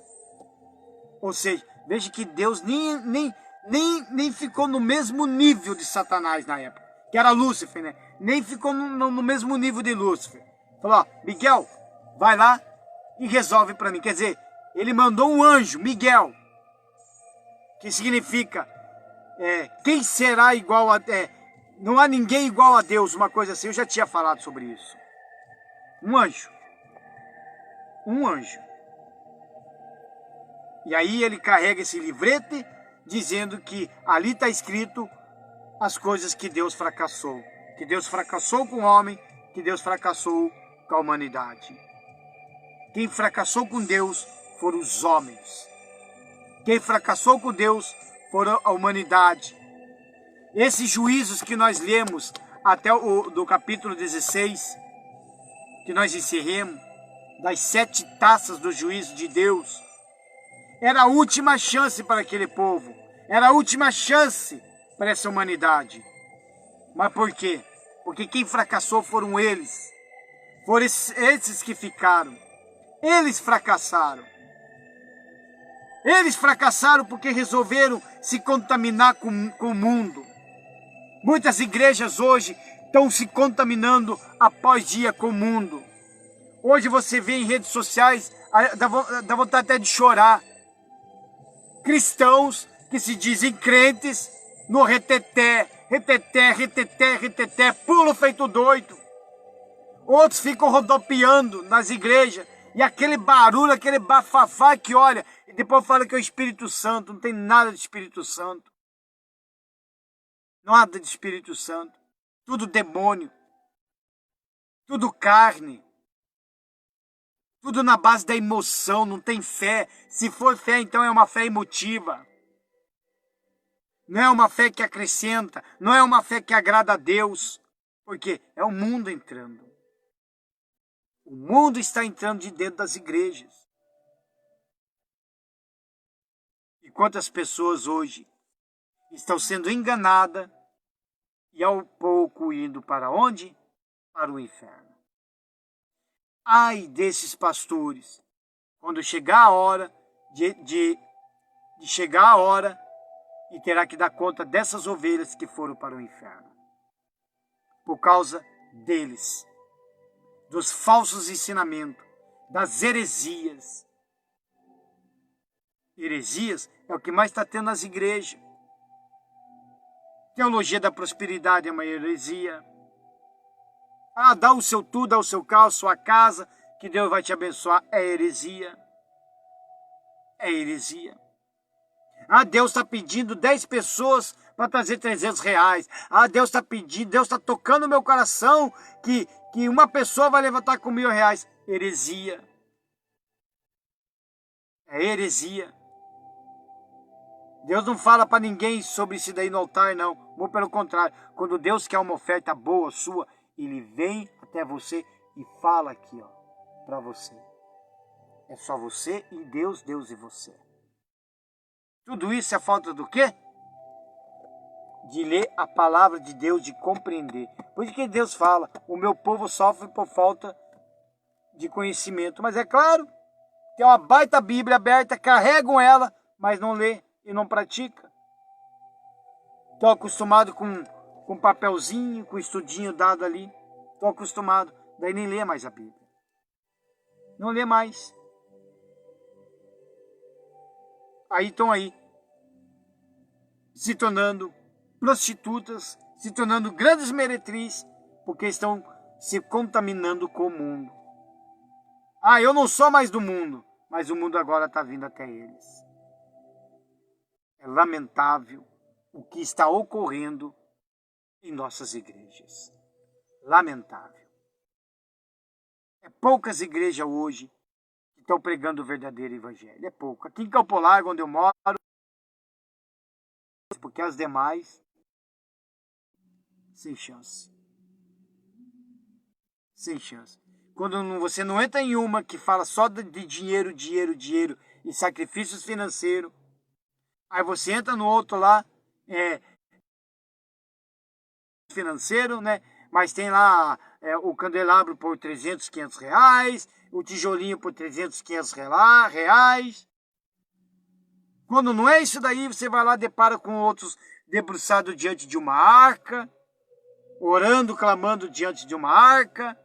Ou seja, veja que Deus nem ficou no mesmo nível de Satanás na época, que era Lúcifer, né? Nem ficou no mesmo nível de Lúcifer. Falou: ó, Miguel, vai lá e resolve para mim. Quer dizer, ele mandou um anjo, Miguel, que significa quem será igual a... não há ninguém igual a Deus, uma coisa assim. Eu já tinha falado sobre isso. Um anjo. Um anjo. E aí ele carrega esse livrete dizendo que ali está escrito as coisas que Deus fracassou. Que Deus fracassou com o homem, que Deus fracassou com a humanidade. Quem fracassou com Deus foram os homens. Quem fracassou com Deus foram a humanidade. Esses juízos que nós lemos até do capítulo 16, que nós encerremos, das 7 taças do juízo de Deus, era a última chance para aquele povo. Era a última chance para essa humanidade. Mas por quê? Porque quem fracassou foram eles. Foram esses que ficaram. Eles fracassaram. Eles fracassaram porque resolveram se contaminar com o mundo. Muitas igrejas hoje estão se contaminando após dia com o mundo. Hoje você vê em redes sociais, dá vontade até de chorar. Cristãos que se dizem crentes no reteté, pulo feito doido. Outros ficam rodopiando nas igrejas e aquele barulho, aquele bafafá que olha, e depois fala que é o Espírito Santo. Não tem nada de Espírito Santo. Nada de Espírito Santo. Tudo demônio. Tudo carne. Tudo na base da emoção, não tem fé. Se for fé, então é uma fé emotiva. Não é uma fé que acrescenta, não é uma fé que agrada a Deus. Porque é o mundo entrando. O mundo está entrando de dentro das igrejas. E quantas pessoas hoje estão sendo enganadas e ao pouco indo para onde? Para o inferno. Ai desses pastores, quando chegar a hora de chegar a hora e terá que dar conta dessas ovelhas que foram para o inferno. Por causa deles, dos falsos ensinamentos, das heresias. Heresias é o que mais está tendo nas igrejas. Teologia da prosperidade é uma heresia. Ah, dá o seu tudo, dá o seu carro, sua casa, que Deus vai te abençoar. É heresia. É heresia. Ah, Deus está pedindo 10 pessoas para trazer R$300. Ah, Deus está pedindo, Deus está tocando no meu coração que uma pessoa vai levantar com R$1.000. Heresia. É heresia. Deus não fala para ninguém sobre isso daí no altar, não. Muito pelo contrário. Quando Deus quer uma oferta boa sua, Ele vem até você e fala aqui, ó, para você. É só você e Deus, Deus e você. Tudo isso é falta do quê? De ler a palavra de Deus, de compreender. Por isso que Deus fala, o meu povo sofre por falta de conhecimento. Mas é claro, tem uma baita Bíblia aberta, carregam ela, mas não lê e não pratica. Estou acostumado com papelzinho, com estudinho dado ali. Estou acostumado, daí nem lê mais a Bíblia. Não lê mais. Aí estão aí, se tornando prostitutas, se tornando grandes meretrizes, porque estão se contaminando com o mundo. Ah, eu não sou mais do mundo, mas o mundo agora está vindo até eles. É lamentável o que está ocorrendo em nossas igrejas. Lamentável. É poucas igrejas hoje que estão pregando o verdadeiro evangelho. É pouco. Aqui em Campo Largo, onde eu moro, porque as demais, sem chance. Sem chance. Quando você não entra em uma que fala só de dinheiro, dinheiro, dinheiro e sacrifícios financeiros, aí você entra no outro lá, financeiro, né? Mas tem lá o candelabro por 300, 500 reais, o tijolinho por 300, 500 reais. Quando não é isso daí, você vai lá e depara com outros debruçados diante de uma arca, orando, clamando diante de uma arca.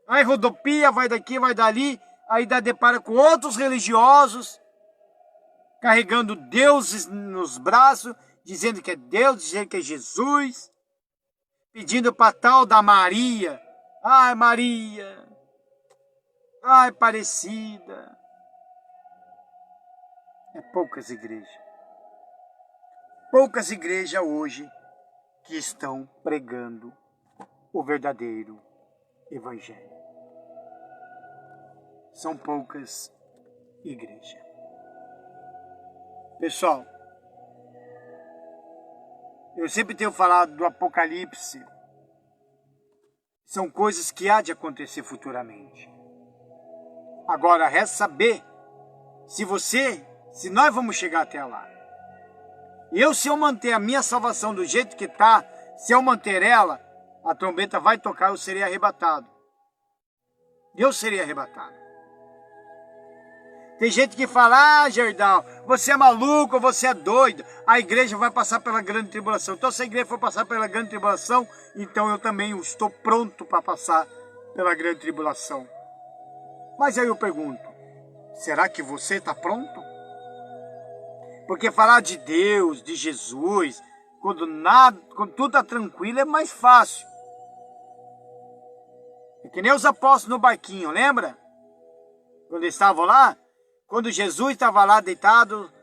Aí rodopia, vai daqui, vai dali, aí depara com outros religiosos, carregando deuses nos braços, dizendo que é Deus, dizendo que é Jesus, pedindo para tal da Maria. Ai, Maria. Ai, Parecida. É poucas igrejas. Poucas igrejas hoje que estão pregando o verdadeiro evangelho. São poucas igrejas. Pessoal, eu sempre tenho falado do Apocalipse. São coisas que há de acontecer futuramente. Agora, resta saber se nós vamos chegar até lá. Se eu manter a minha salvação do jeito que está, se eu manter ela, a trombeta vai tocar, eu serei arrebatado. Eu serei arrebatado. Tem gente que fala, Gerdau, você é maluco, você é doido, a igreja vai passar pela grande tribulação. Então, se a igreja for passar pela grande tribulação, então eu também estou pronto para passar pela grande tribulação. Mas aí eu pergunto, será que você está pronto? Porque falar de Deus, de Jesus, quando tudo está tranquilo, é mais fácil. É que nem os apóstolos no barquinho, lembra? Quando eles estavam lá, quando Jesus estava lá deitado,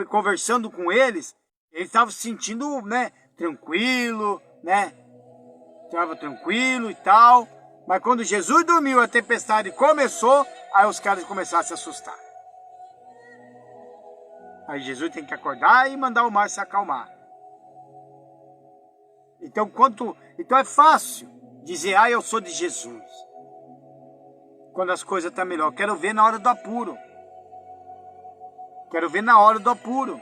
conversando com eles estavam se sentindo, né, tranquilo, né? Estava tranquilo e tal. Mas quando Jesus dormiu, a tempestade começou, aí os caras começaram a se assustar. Aí Jesus tem que acordar e mandar o mar se acalmar. Então é fácil dizer, eu sou de Jesus. Quando as coisas estão melhor. Quero ver na hora do apuro. Quero ver na hora do apuro.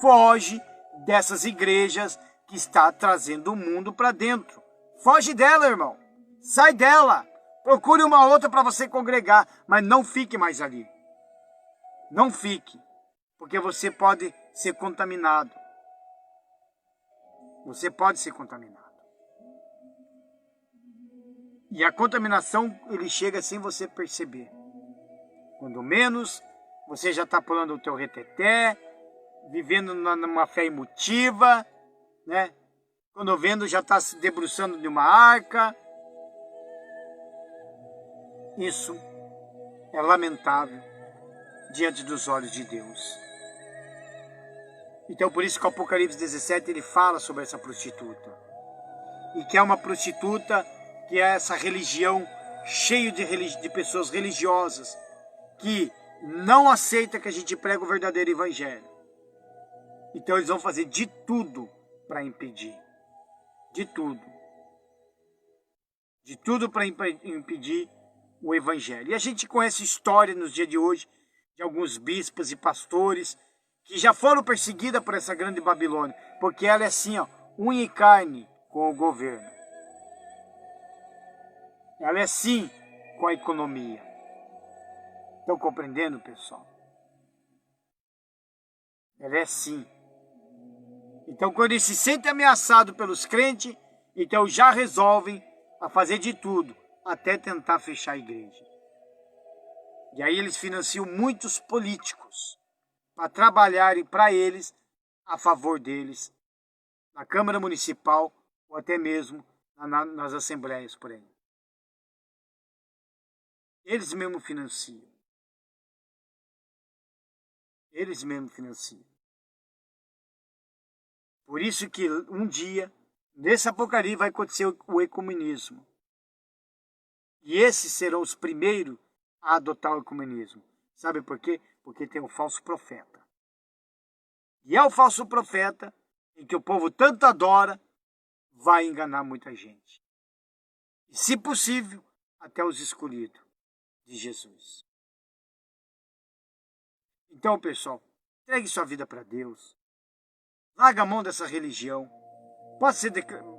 Foge dessas igrejas que está trazendo o mundo para dentro. Foge dela, irmão. Sai dela. Procure uma outra para você congregar. Mas não fique mais ali. Não fique. Porque você pode ser contaminado. Você pode ser contaminado. E a contaminação, ele chega sem você perceber. Quando menos, você já está pulando o teu reteté, vivendo numa fé emotiva, né? Quando vendo, já está se debruçando de uma arca. Isso é lamentável diante dos olhos de Deus. Então, por isso que o Apocalipse 17, ele fala sobre essa prostituta. E que é uma prostituta, que é essa religião cheia de pessoas religiosas, que não aceita que a gente pregue o verdadeiro evangelho. Então eles vão fazer de tudo para impedir. De tudo. De tudo para impedir o evangelho. E a gente conhece história nos dias de hoje de alguns bispos e pastores que já foram perseguidas por essa grande Babilônia, porque ela é assim, unha e carne com o governo. Ela é assim com a economia. Estão compreendendo, pessoal? Ela é assim. Então, quando eles se sentem ameaçados pelos crentes, então já resolvem a fazer de tudo, até tentar fechar a igreja. E aí eles financiam muitos políticos para trabalharem para eles, a favor deles, na Câmara Municipal ou até mesmo nas assembleias por aí. Eles mesmos financiam. Eles mesmos financiam. Por isso que um dia, nesse Apocalipse, vai acontecer o ecumenismo. E esses serão os primeiros a adotar o ecumenismo. Sabe por quê? Porque tem o falso profeta. E é o falso profeta, em que o povo tanto adora, vai enganar muita gente. E, se possível, até os escolhidos de Jesus. Então, pessoal, entregue sua vida para Deus. Larga a mão dessa religião.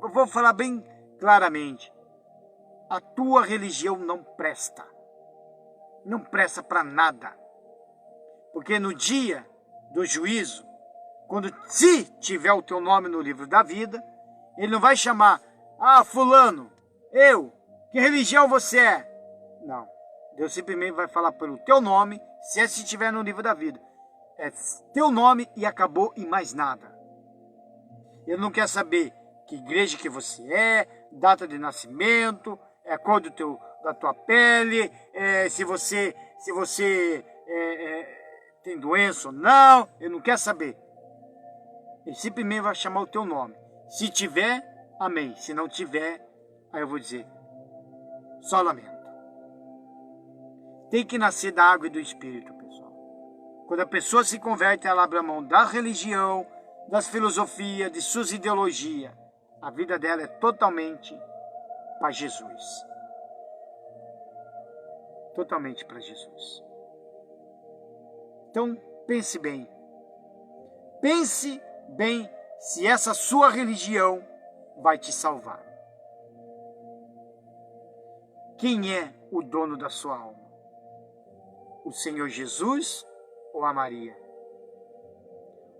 Eu vou falar bem claramente. A tua religião não presta. Não presta para nada. Porque no dia do juízo, se tiver o teu nome no livro da vida, ele não vai chamar, fulano, que religião você é? Não. Deus simplesmente vai falar pelo teu nome, se estiver no livro da vida. É teu nome e acabou e mais nada. Ele não quer saber que igreja que você é, data de nascimento, a cor da tua pele, se você tem doença ou não. Ele não quer saber. Ele simplesmente vai chamar o teu nome. Se tiver, amém. Se não tiver, aí eu vou dizer, só lamento. Tem que nascer da água e do Espírito, pessoal. Quando a pessoa se converte, ela abre a mão da religião, das filosofias, de suas ideologias. A vida dela é totalmente para Jesus. Totalmente para Jesus. Então, pense bem. Pense bem se essa sua religião vai te salvar. Quem é o dono da sua alma? O Senhor Jesus ou a Maria?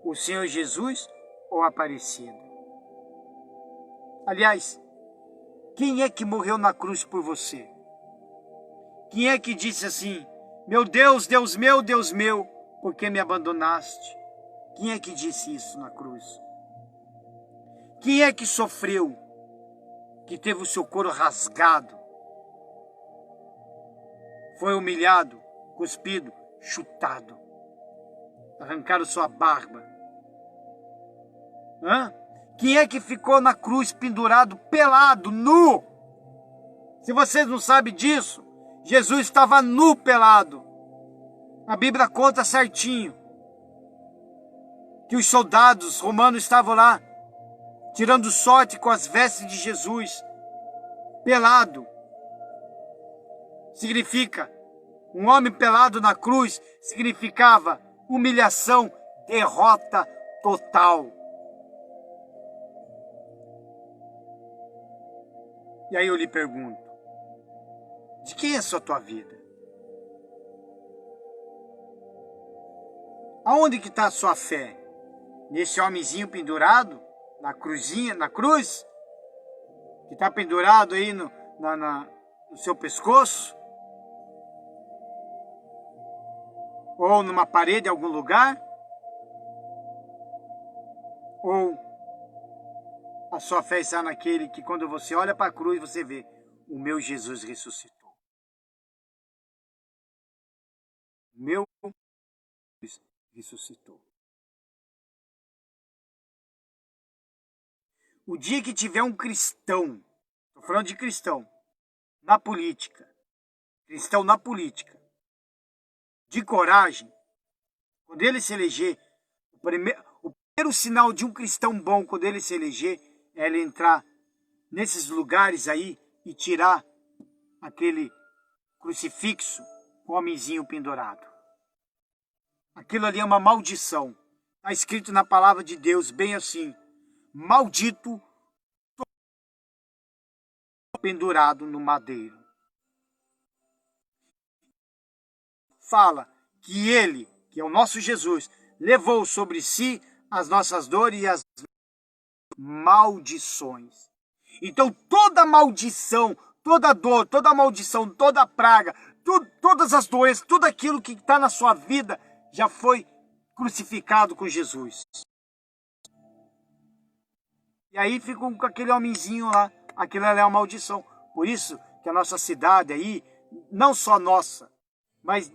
O Senhor Jesus ou a Aparecida? Aliás, quem é que morreu na cruz por você? Quem é que disse assim, meu Deus, Deus meu, por que me abandonaste? Quem é que disse isso na cruz? Quem é que sofreu, que teve o seu couro rasgado, foi humilhado, cuspido, chutado, arrancaram sua barba? Quem é que ficou na cruz pendurado, pelado, nu? Se vocês não sabem disso, Jesus estava nu, pelado. A Bíblia conta certinho que os soldados romanos estavam lá, tirando sorte com as vestes de Jesus, pelado. Significa, um homem pelado na cruz, significava humilhação, derrota total. E aí eu lhe pergunto, de quem é a tua vida? Aonde que está a sua fé? Nesse homenzinho pendurado na cruzinha, na cruz? Que está pendurado aí no seu pescoço? Ou numa parede em algum lugar? Ou a sua fé está naquele que quando você olha para a cruz você vê, o meu Jesus ressuscitou. O meu Jesus ressuscitou. O dia que tiver um cristão, estou falando de cristão, na política, cristão na política, de coragem, quando ele se eleger, o primeiro sinal de um cristão bom, quando ele se eleger, é ele entrar nesses lugares aí e tirar aquele crucifixo com o homenzinho pendurado. Aquilo ali é uma maldição. Está escrito na palavra de Deus bem assim, maldito pendurado no madeiro. Fala que ele, que é o nosso Jesus, levou sobre si as nossas dores e as maldições. Então toda maldição, toda dor, toda maldição, toda praga, todas as doenças, tudo aquilo que está na sua vida já foi crucificado com Jesus. E aí ficam com aquele homenzinho lá, aquilo é uma maldição. Por isso que a nossa cidade aí, não só nossa, mas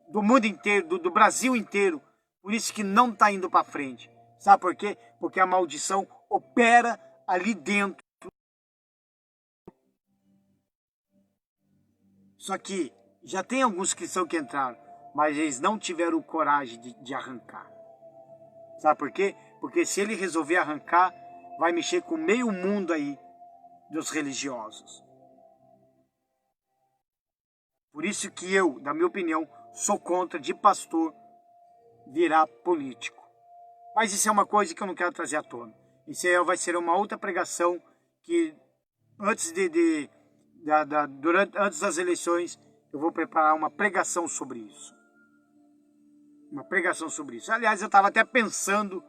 do mundo inteiro, do Brasil inteiro, por isso que não está indo para frente. Sabe por quê? Porque a maldição opera ali dentro. Só que já tem alguns cristãos que entraram, mas eles não tiveram coragem de arrancar. Sabe por quê? Porque se ele resolver arrancar, vai mexer com meio mundo aí dos religiosos. Por isso que eu, na minha opinião, sou contra de pastor virar político. Mas isso é uma coisa que eu não quero trazer à tona. Isso aí vai ser uma outra pregação que antes antes das eleições eu vou preparar uma pregação sobre isso. Uma pregação sobre isso. Aliás, eu estava até pensando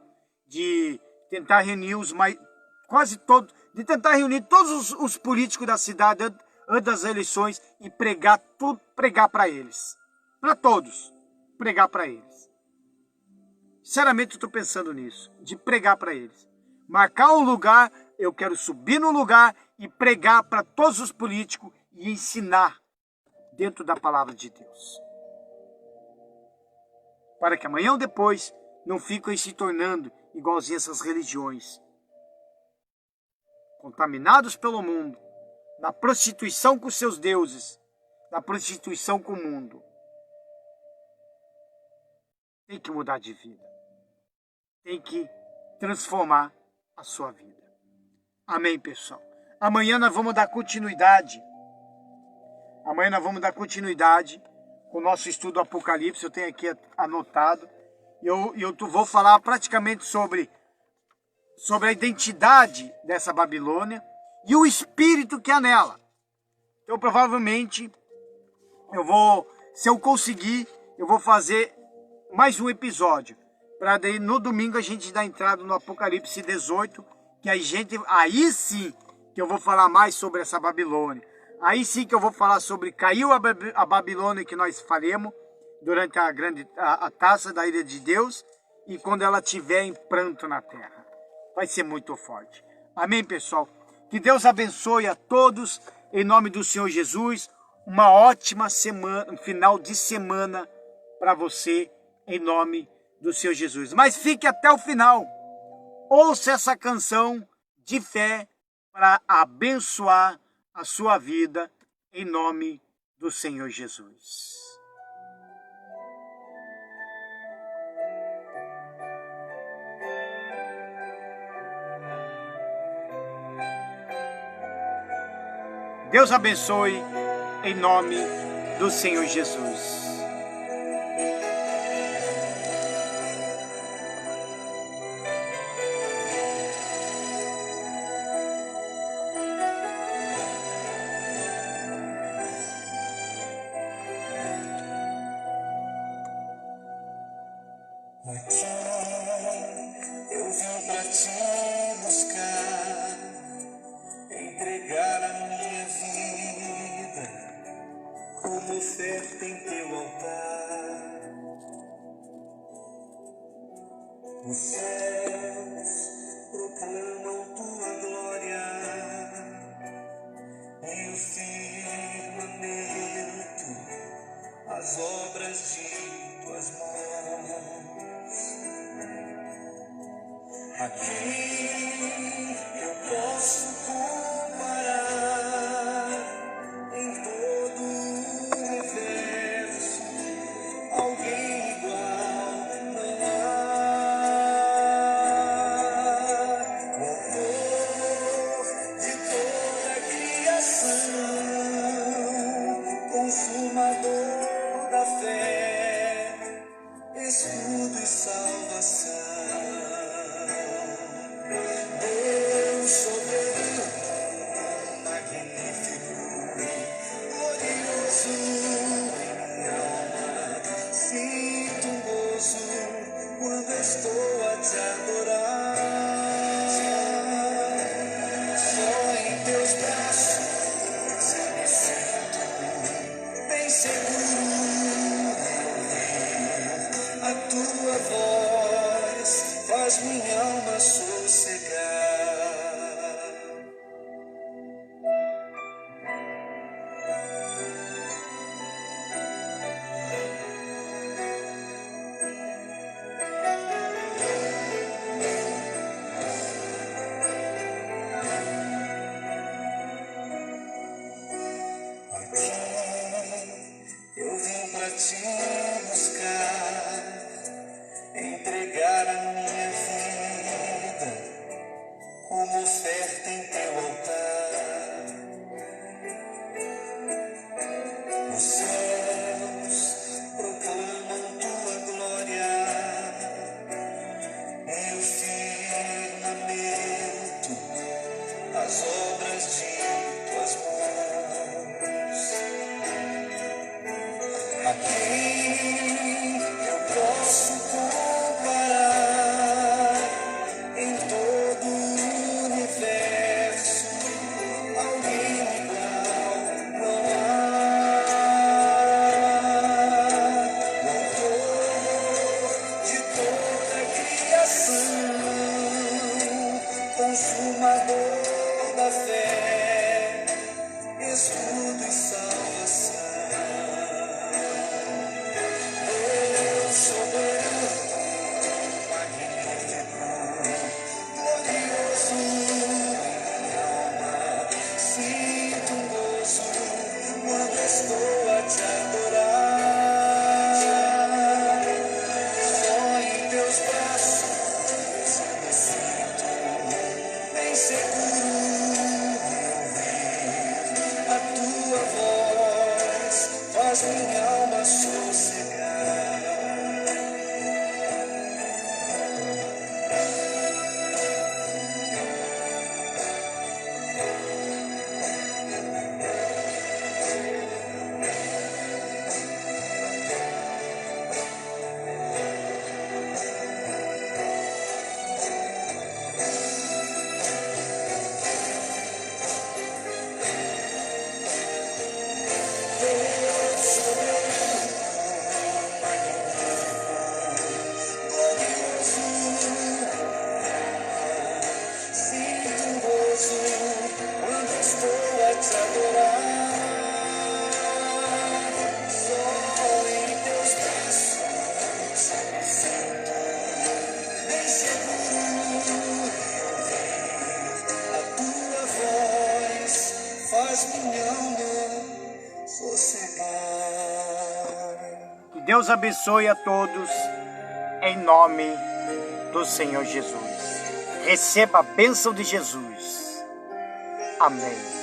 de tentar reunir de tentar reunir todos os políticos da cidade antes das eleições e pregar para eles. Para todos. Pregar para eles. Sinceramente, eu estou pensando nisso, de pregar para eles. Marcar um lugar, eu quero subir no lugar e pregar para todos os políticos e ensinar dentro da palavra de Deus. Para que amanhã ou depois não fiquem se tornando igualzinho essas religiões. Contaminados pelo mundo, na prostituição com seus deuses, na prostituição com o mundo. Tem que mudar de vida. Tem que transformar a sua vida. Amém, pessoal? Amanhã nós vamos dar continuidade. Amanhã nós vamos dar continuidade com o nosso estudo do Apocalipse. Eu tenho aqui anotado. Eu vou falar praticamente sobre a identidade dessa Babilônia e o espírito que há nela. Então, provavelmente, se eu conseguir, eu vou fazer mais um episódio. Para daí, no domingo, a gente dar entrada no Apocalipse 18, que aí sim que eu vou falar mais sobre essa Babilônia. Aí sim que eu vou falar sobre caiu a Babilônia que nós faremos durante a taça da ira de Deus e quando ela estiver em pranto na terra. Vai ser muito forte. Amém, pessoal? Que Deus abençoe a todos, em nome do Senhor Jesus. Uma ótima semana, um final de semana para você, em nome do Senhor Jesus. Mas fique até o final. Ouça essa canção de fé para abençoar a sua vida, em nome do Senhor Jesus. Deus abençoe, em nome do Senhor Jesus. Aqui eu vim pra te buscar, entregar a minha vida como oferta em teu altar. Os céus proclamam tua glória e o firmamento as obras de tuas mãos. Aqui eu posso comparar em todo o universo, alguém igual não há. O autor de toda a criação, consumador da fé, escudo e salvação. Deus soberano, magnífico, glorioso, em minha alma sinto um gozo quando estou a te adorar. Só em teus braços me sinto bem seguro. A tua voz faz minha alma sossegar. Que Deus abençoe a todos, em nome do Senhor Jesus. Receba a bênção de Jesus. Amém.